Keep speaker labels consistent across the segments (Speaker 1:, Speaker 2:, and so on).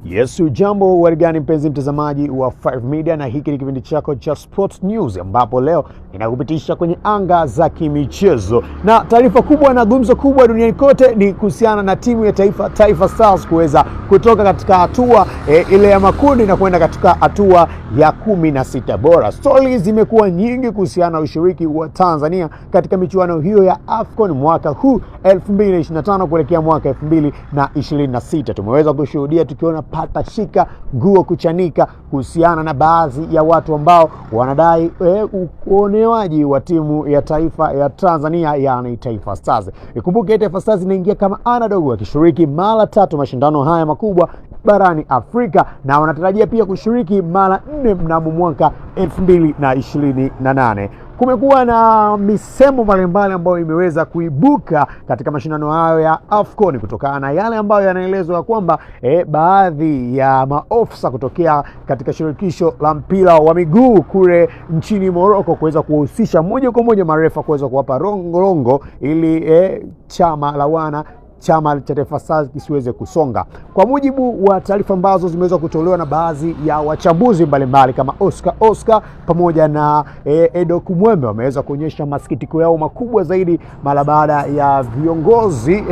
Speaker 1: Yes, ujambo warigani mpenzi mtazamaji wa 5 Media, na hiki ni kipindi chako cha Sports News ambapo leo inakupitisha kwenye anga za kimichezo. Na taarifa kubwa na gumzo kubwa duniani kote ni kuhusiana na timu ya Taifa Stars kuweza kutoka katika hatua ile ya makundi na kwenda katika hatua ya 16 bora. Stories zimekuwa nyingi kuhusiana na ushiriki wa Tanzania katika michuano hiyo ya AFCON mwaka huu 2025 kuelekea mwaka 2026. Tumeweza kushuhudia tukiona pata shika nguo kuchanika kuhusiana na baadhi ya watu ambao wanadai uonewaji wa timu ya taifa ya Tanzania, yani Taifa Stars. Ikumbuke Taifa Stars inaingia kama underdog wakishiriki mara 3 mashindano haya makubwa barani Afrika, na wanatarajia pia kushiriki mara 4 mnamo mwaka 2028. Kumekuwa na misemo mbalimbali ambayo imeweza kuibuka katika mashindano hayo ya AFCON kutokana na yale ambayo yanaelezwa kwamba baadhi ya maofisa kutokea katika shirikisho la mpira wa miguu kule nchini Morocco kuweza kuhusisha moja kwa moja marefa kuweza kuwapa rongo ili chama cha Taifa Stars kisiweze kusonga. Kwa mujibu wa taarifa ambazo zimeweza kutolewa na baadhi ya wachambuzi mbalimbali kama Oscar pamoja na Edo Kumwembe, wameweza kuonyesha masikitiko yao makubwa zaidi mara baada ya viongozi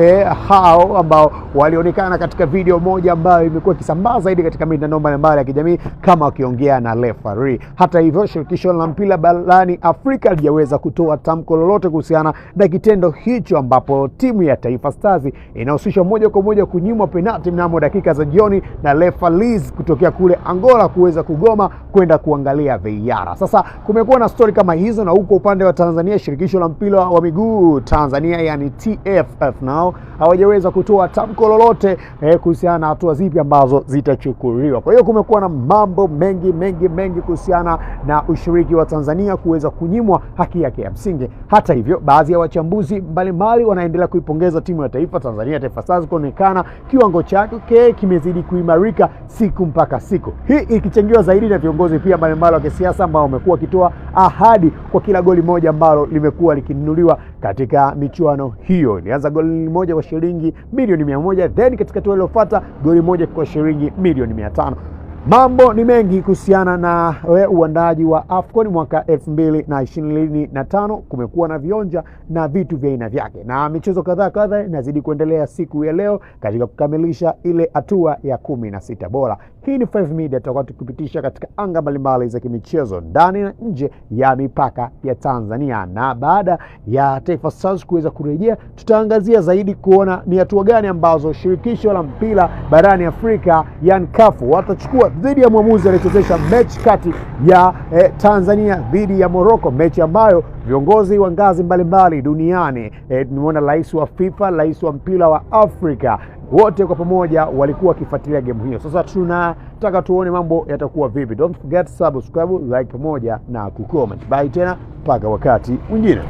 Speaker 1: hao ambao walionekana katika video moja ambayo imekuwa ikisambaa zaidi katika mitandao mbalimbali ya kijamii kama wakiongea na referee. Hata hivyo, shirikisho la mpira barani Afrika halijaweza kutoa tamko lolote kuhusiana na kitendo hicho, ambapo timu ya Taifa Stars inahusishwa moja kwa moja kunyimwa penalti mnamo dakika za jioni na referees kutokea kule Angola kuweza kugoma kwenda kuangalia VAR. Sasa kumekuwa na story kama hizo, na huko upande wa Tanzania shirikisho la mpira wa miguu Tanzania, yani TFF, nao hawajaweza kutoa tamko lolote kuhusiana na hatua zipi ambazo zitachukuliwa. Kwa hiyo kumekuwa na mambo mengi kuhusiana na ushiriki wa Tanzania kuweza kunyimwa haki yake ya msingi. Hata hivyo, baadhi ya wachambuzi mbalimbali wanaendelea kuipongeza timu ya taifa Tanzania, Taifa Stars, kuonekana kiwango chake kimezidi kuimarika siku mpaka siku. Hii ikichangiwa zaidi na viongozi pia mbalimbali wa kisiasa ambao wamekuwa wakitoa ahadi kwa kila goli moja ambalo limekuwa likinunuliwa katika michuano hiyo. Ilianza goli moja kwa shilingi milioni 100, then katika hatua iliyofuata goli moja kwa shilingi milioni 500. Mambo ni mengi kuhusiana na uandaji wa AFCON mwaka 2025. Kumekuwa na vionja na vitu vya aina vyake, na michezo kadhaa inazidi kuendelea siku ya leo katika kukamilisha ile hatua ya 16 bora. Hii ni 5 Media, tutakuwa tukipitisha katika anga mbalimbali za kimichezo ndani na nje ya mipaka ya Tanzania, na baada ya Taifa Stars kuweza kurejea, tutaangazia zaidi kuona ni hatua gani ambazo shirikisho la mpira barani Afrika, yani CAF, watachukua dhidi ya mwamuzi alichezesha mechi kati ya Tanzania dhidi ya Morocco, mechi ambayo viongozi wa ngazi mbalimbali duniani, nimeona rais wa FIFA, rais wa mpira wa Afrika, wote kwa pamoja walikuwa wakifuatilia game hiyo. Sasa tunataka tuone mambo yatakuwa vipi. Don't forget subscribe, like pamoja na kucomment. Bye tena mpaka wakati mwingine.